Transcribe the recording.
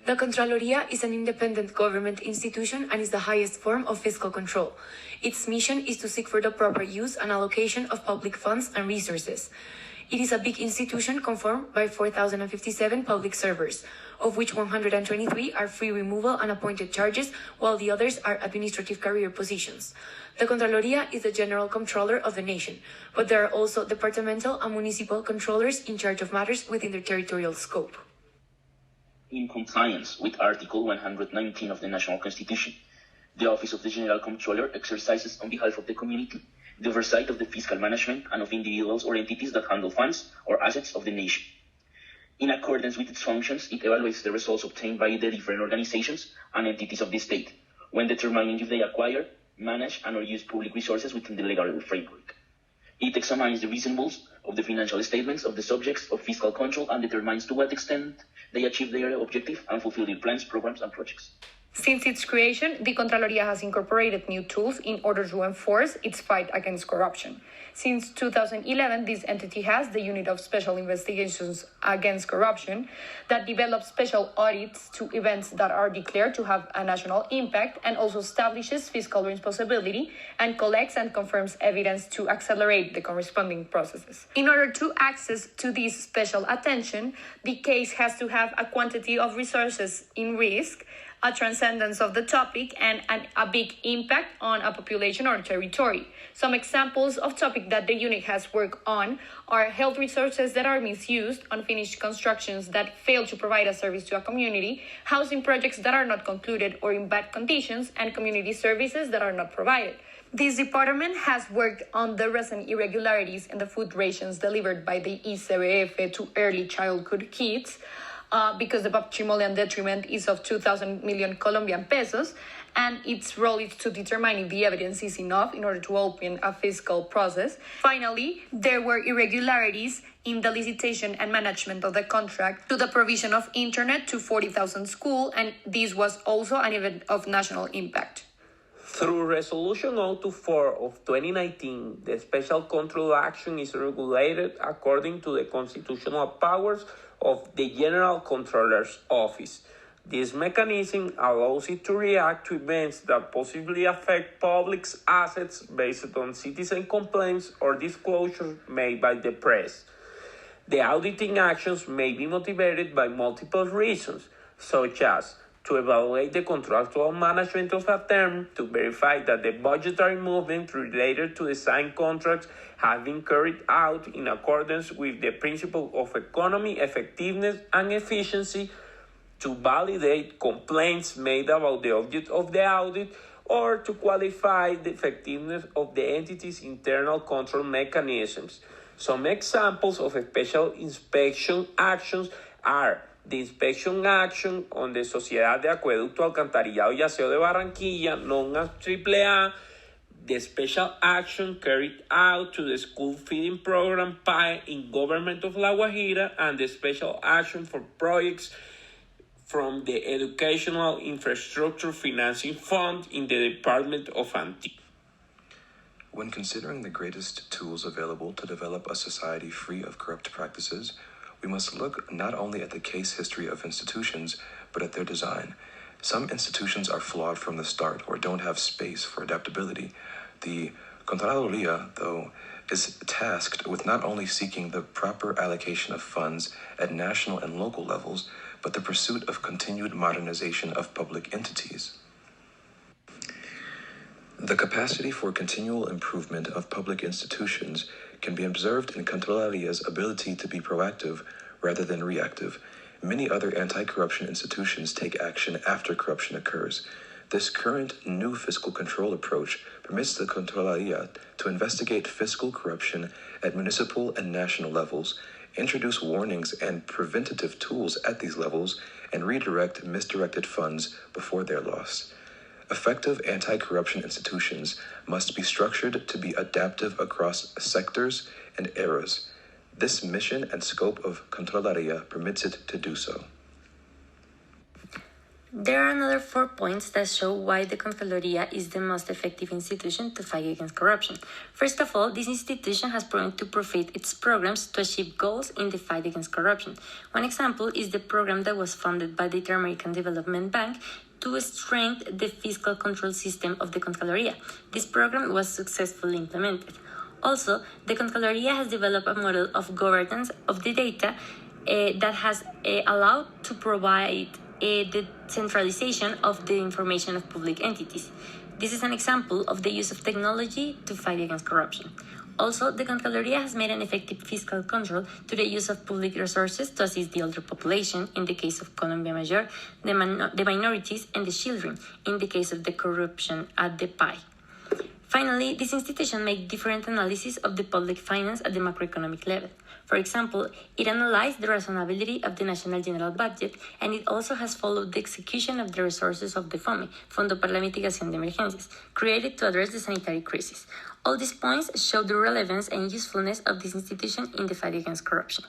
The Contraloría is an independent government institution and is the highest form of fiscal control. Its mission is to seek for the proper use and allocation of public funds and resources. It is a big institution conformed by 4,057 public servers, of which 123 are free removal and appointed charges, while the others are administrative career positions. The Contraloría is the general controller of the nation, but there are also departmental and municipal controllers in charge of matters within their territorial scope. In compliance with Article 119 of the National Constitution, the Office of the General Controller exercises on behalf of the community the oversight of the fiscal management and of individuals or entities that handle funds or assets of the nation. In accordance with its functions, it evaluates the results obtained by the different organizations and entities of the state when determining if they acquire, manage, and or use public resources within the legal framework. It examines the reasonableness of the financial statements of the subjects of fiscal control and determines to what extent they achieve their objective and fulfill their plans, programs, and projects. Since its creation, the Contraloría has incorporated new tools in order to enforce its fight against corruption. Since 2011, this entity has the Unit of Special Investigations Against Corruption that develops special audits to events that are declared to have a national impact and also establishes fiscal responsibility and collects and confirms evidence to accelerate the corresponding processes. In order to access to this special attention, the case has to have a quantity of resources in risk, a transcendence of the topic, and a big impact on a population or territory. Some examples of topics that the unit has worked on are health resources that are misused, unfinished constructions that fail to provide a service to a community, housing projects that are not concluded or in bad conditions, and community services that are not provided. This department has worked on the recent irregularities in the food rations delivered by the VF to early childhood kids, because the patrimonial detriment is of 2,000 million Colombian pesos, and its role is to determine if the evidence is enough in order to open a fiscal process. Finally, there were irregularities in the licitation and management of the contract to the provision of internet to 40,000 schools, and this was also an event of national impact. Through Resolution 024 of 2019, the special control action is regulated according to the constitutional powers of the General Controller's Office. This mechanism allows it to react to events that possibly affect public assets based on citizen complaints or disclosures made by the press. The auditing actions may be motivated by multiple reasons, such as to evaluate the contractual management of a term, to verify that the budgetary movements related to the signed contracts have been carried out in accordance with the principle of economy, effectiveness, and efficiency, to validate complaints made about the object of the audit, or to qualify the effectiveness of the entity's internal control mechanisms. Some examples of special inspection actions are the inspection action on the Sociedad de Acueducto, Alcantarillado y Aseo de Barranquilla, known as AAA, the special action carried out to the school feeding program PAE in government of La Guajira, and the special action for projects from the Educational Infrastructure Financing Fund in the Department of Antioquia. When considering the greatest tools available to develop a society free of corrupt practices, we must look not only at the case history of institutions, but at their design. Some institutions are flawed from the start or don't have space for adaptability. The Contraloría, though, is tasked with not only seeking the proper allocation of funds at national and local levels, but the pursuit of continued modernization of public entities. The capacity for continual improvement of public institutions can be observed in Contraloría's ability to be proactive rather than reactive. Many other anti-corruption institutions take action after corruption occurs. This current new fiscal control approach permits the Contraloría to investigate fiscal corruption at municipal and national levels, introduce warnings and preventative tools at these levels, and redirect misdirected funds before they're lost. Effective anti-corruption institutions must be structured to be adaptive across sectors and eras. This mission and scope of Contraloría permits it to do so. There are another 4 points that show why the Contraloría is the most effective institution to fight against corruption. First of all, this institution has proven to profit its programs to achieve goals in the fight against corruption. One example is the program that was funded by the Inter-American Development Bank to strengthen the fiscal control system of the Contraloría. This program was successfully implemented. Also, the Contraloría has developed a model of governance of the data that has allowed to provide the centralization of the information of public entities. This is an example of the use of technology to fight against corruption. Also, the Contraloría has made an effective fiscal control to the use of public resources to assist the older population, in the case of Colombia Major, the minorities, and the children, in the case of the corruption at the PAI. Finally, this institution makes different analyses of the public finance at the macroeconomic level. For example, it analyzed the reasonability of the national general budget, and it also has followed the execution of the resources of the FOME, Fondo para la Mitigación de Emergencias, created to address the sanitary crisis. All these points show the relevance and usefulness of this institution in the fight against corruption.